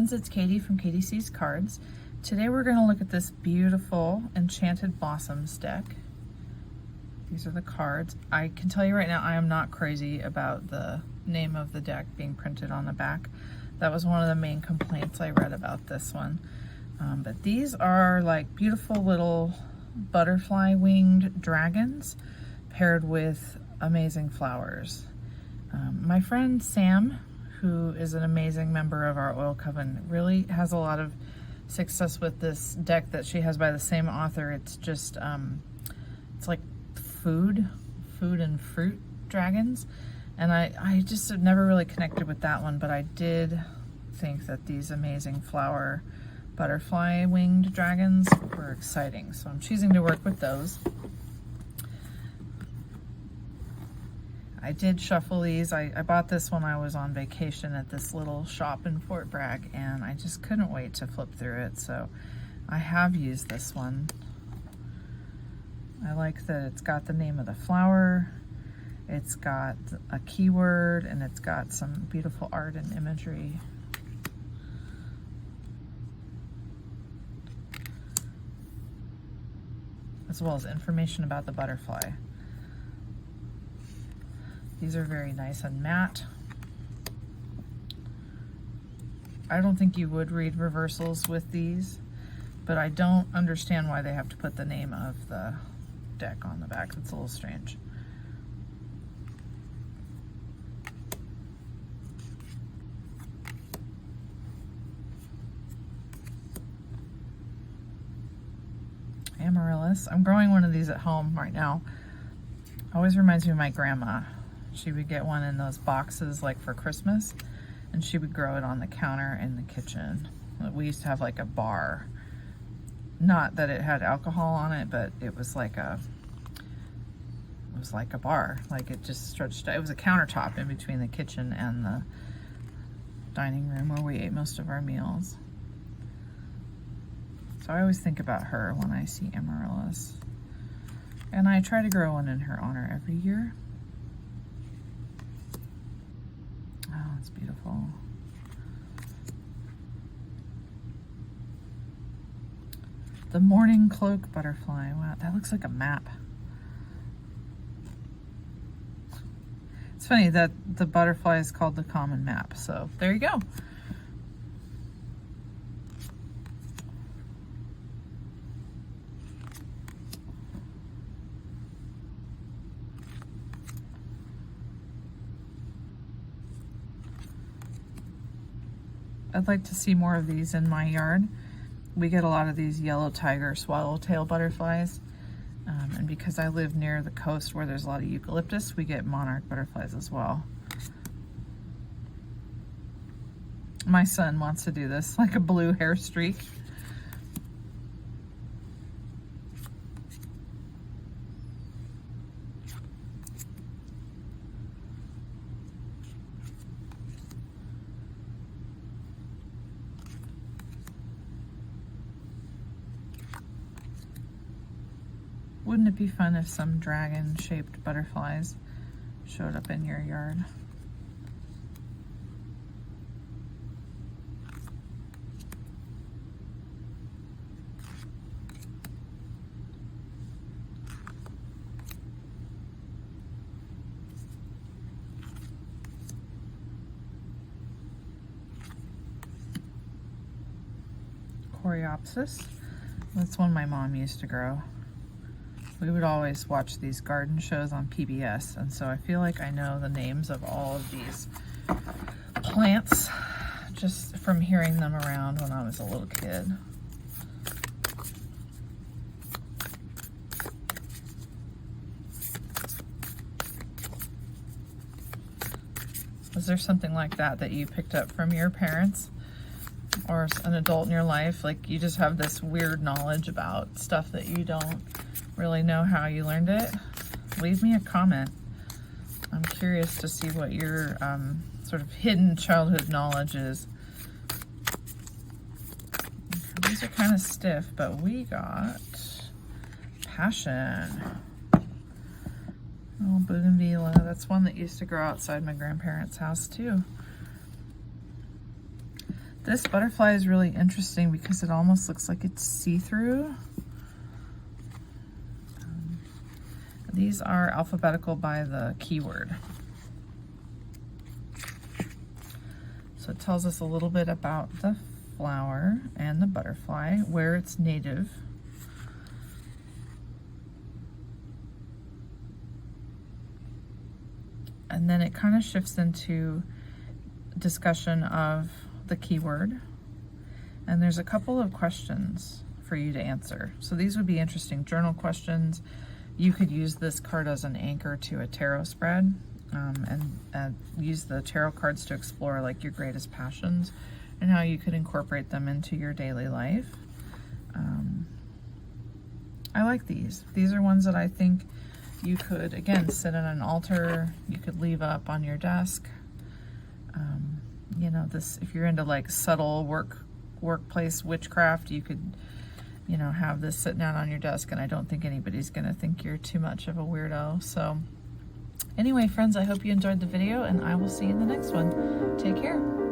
friends, it's Katie from Katie Sees Cards. Today we're going to look at this beautiful Enchanted Blossoms deck. These are the cards. I can tell you right now, I am not crazy about the name of the deck being printed on the back. That was one of the main complaints I read about this one. But these are like beautiful little butterfly winged dragons paired with amazing flowers. My friend Sam, who is an amazing member of our Oil Coven, really has a lot of success with this deck that she has by the same author. It's just, it's like food and fruit dragons. And I just have never really connected with that one, but I did think that these amazing flower butterfly winged dragons were exciting. So I'm choosing to work with those. I did shuffle these. I bought this when I was on vacation at this little shop in Fort Bragg, and I just couldn't wait to flip through it. So I have used this one. I like that it's got the name of the flower, it's got a keyword, and it's got some beautiful art and imagery. As well as information about the butterfly. These are very nice and matte. I don't think you would read reversals with these, but I don't understand why they have to put the name of the deck on the back. It's a little strange. Amaryllis. I'm growing one of these at home right now. Always reminds me of my grandma. She would get one in those boxes like for Christmas, and she would grow it on the counter in the kitchen. We used to have like a bar. Not that it had alcohol on it, but it was like a bar. Like it just stretched. It was a countertop in between the kitchen and the dining room where we ate most of our meals. So I always think about her when I see Amaryllis. And I try to grow one in her honor every year. Oh, it's beautiful. The Morning Cloak Butterfly. Wow, that looks like a map. It's funny that the butterfly is called the Common Map. So there you go. I'd like to see more of these in my yard. We get a lot of these yellow tiger swallowtail butterflies. And because I live near the coast where there's a lot of eucalyptus, we get monarch butterflies as well. My son wants to do this, like a blue hair streak. Wouldn't it be fun if some dragon-shaped butterflies showed up in your yard? Coreopsis. That's one my mom used to grow. We would always watch these garden shows on PBS, and so I feel like I know the names of all of these plants just from hearing them around when I was a little kid. Was there something like that you picked up from your parents or an adult in your life? Like you just have this weird knowledge about stuff that you don't really know how you learned it? Leave me a comment. I'm curious to see what your sort of hidden childhood knowledge is. These are kind of stiff, but we got Passion. Oh, Bougainvillea. That's one that used to grow outside my grandparents' house too. This butterfly is really interesting because it almost looks like it's see-through. These are alphabetical by the keyword. So it tells us a little bit about the flower and the butterfly, where it's native. And then it kind of shifts into discussion of the keyword. And there's a couple of questions for you to answer. So these would be interesting journal questions. You could use this card as an anchor to a tarot spread, and use the tarot cards to explore like your greatest passions and how you could incorporate them into your daily life. I like these. These are ones that I think you could, again, sit on an altar. You could leave up on your desk. You know, this, if you're into like subtle workplace witchcraft, you could, you know, have this sitting out on your desk, and I don't think anybody's gonna think you're too much of a weirdo. So anyway, friends, I hope you enjoyed the video, and I will see you in the next one. Take care.